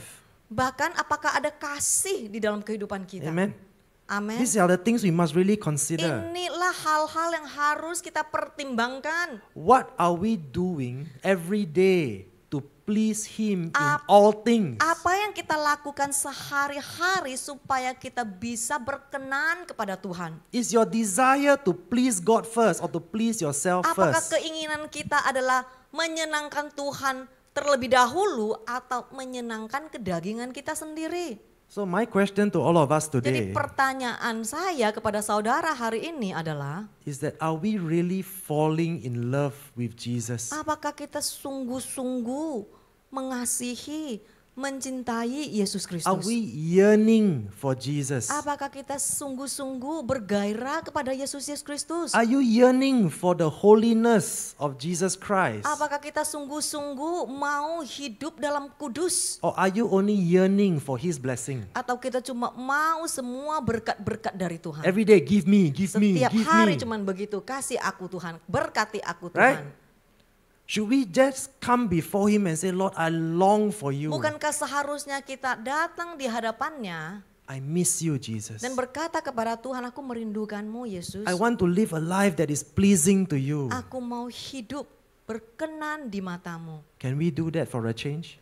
Bahkan apakah ada kasih di dalam kehidupan kita? Amen. Amin. These are the things we must really consider. Inilah hal-hal yang harus kita pertimbangkan. What are we doing every day to please Him in Ap- all things? Apa yang kita lakukan sehari-hari supaya kita bisa berkenan kepada Tuhan? Is your desire to please God first or to please yourself Apakah first? keinginan kita adalah menyenangkan Tuhan terlebih dahulu atau menyenangkan kedagingan kita sendiri? So my question to all of us Jadi today pertanyaan saya kepada saudara hari ini adalah, is that are we really falling in love with Jesus? apakah kita sungguh-sungguh mengasihi, mencintai Yesus Are Kristus? we yearning for Jesus? Apakah kita sungguh-sungguh bergairah kepada Yesus Kristus? Are you yearning for the holiness of Jesus Christ? Apakah kita sungguh-sungguh mau hidup dalam kudus? Or are you only yearning for His blessing? Atau kita cuma mau semua berkat-berkat dari Tuhan? Every day, give me, give me, Setiap give hari me. cuman begitu, kasih aku Tuhan, berkati aku Right? Tuhan. Should we just come before Him and say, Lord, I long for you. Bukankah seharusnya kita datang di hadapannya I miss you, Jesus. dan berkata kepada Tuhan, aku merindukanmu Yesus. I want to live a life that is pleasing to you. Aku mau hidup berkenan di matamu. Can we do that for a change?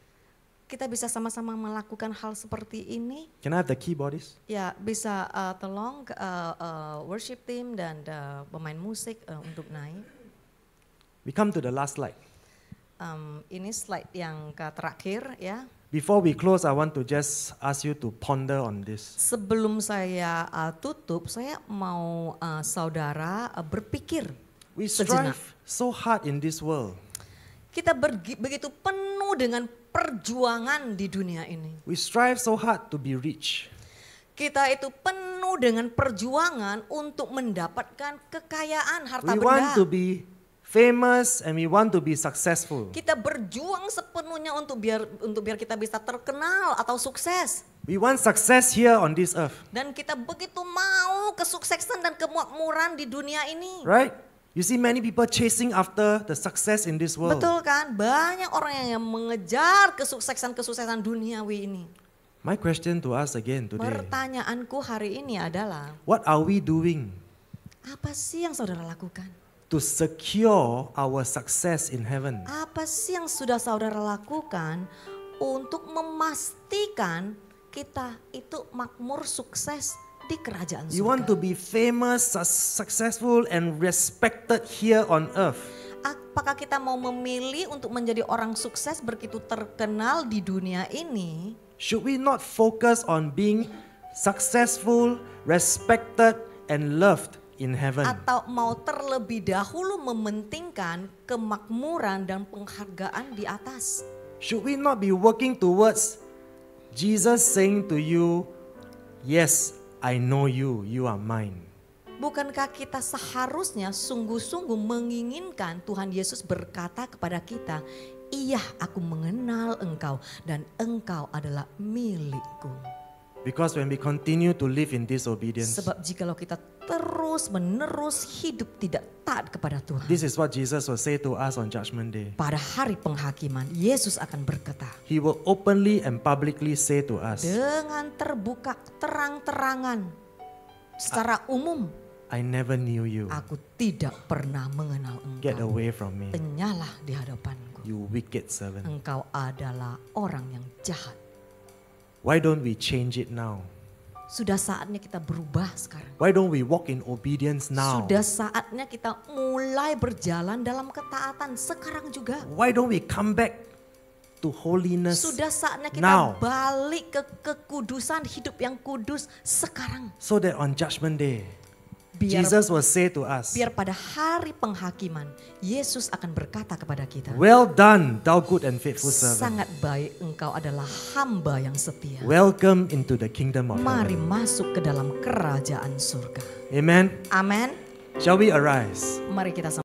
Kita bisa sama-sama melakukan hal seperti ini. Can I have the keyboards? Ya, bisa tolong worship team dan pemain musik untuk naik. We come to the last slide. Ini slide yang terakhir ya. Before we close, I want to just ask you to ponder on this. Sebelum saya tutup, saya mau saudara berpikir. We Sejenak. strive so hard in this world. Kita begitu penuh dengan perjuangan di dunia ini. We strive so hard to be rich. Kita itu penuh dengan perjuangan untuk mendapatkan kekayaan harta We want to benda. be famous and we want to be successful. Kita berjuang sepenuhnya untuk biar kita bisa terkenal atau sukses. We want success here on this earth, Dan kita begitu mau kesuksesan dan kemakmuran di dunia ini. right? You see many people chasing after the success in this world. Betul kan? Banyak orang yang mengejar kesuksesan-kesuksesan duniawi ini. My question to us again today, Pertanyaanku hari ini adalah, what are we doing apa sih yang saudara lakukan? to secure our success in heaven? Apa sih yang sudah saudara lakukan untuk memastikan kita itu makmur sukses di kerajaan You want to surga? be famous, successful and respected here on earth. Apakah kita mau memilih untuk menjadi orang sukses begitu terkenal di dunia ini? Should we not focus on being successful, respected and loved in heaven? Atau mau terlebih dahulu mementingkan kemakmuran dan penghargaan di atas? Should we not be working towards Jesus saying to you, yes, I know you, you are mine. Bukankah kita seharusnya sungguh-sungguh menginginkan Tuhan Yesus berkata kepada kita, iya aku mengenal engkau dan engkau adalah milikku. Because when we continue to live in disobedience, Sebab jikalau kita terus menerus hidup tidak taat kepada Tuhan, this is what Jesus will say to us on Judgment Day. pada hari penghakiman Yesus akan berkata He will openly and publicly say to us, dengan terbuka terang-terangan secara umum, I never knew you. aku tidak pernah mengenal Get engkau. away from me, Penyalah di hadapanku. you wicked servant. Engkau adalah orang yang jahat. Why don't we change it now? Sudah saatnya kita berubah sekarang. Why don't we walk in obedience now? Sudah saatnya kita mulai berjalan dalam ketaatan sekarang juga. Why don't we come back to holiness Sudah saatnya kita now, balik ke kekudusan, hidup yang kudus sekarang. so that on Judgment Day, Biar, Jesus will say to us, biar pada hari penghakiman, Yesus akan berkata kepada kita, well done, thou good and faithful servant. sangat baik engkau adalah hamba yang setia. Welcome into the kingdom of Mari heaven. masuk ke dalam kerajaan surga. Amen. Amin. Shall we arise? Mari kita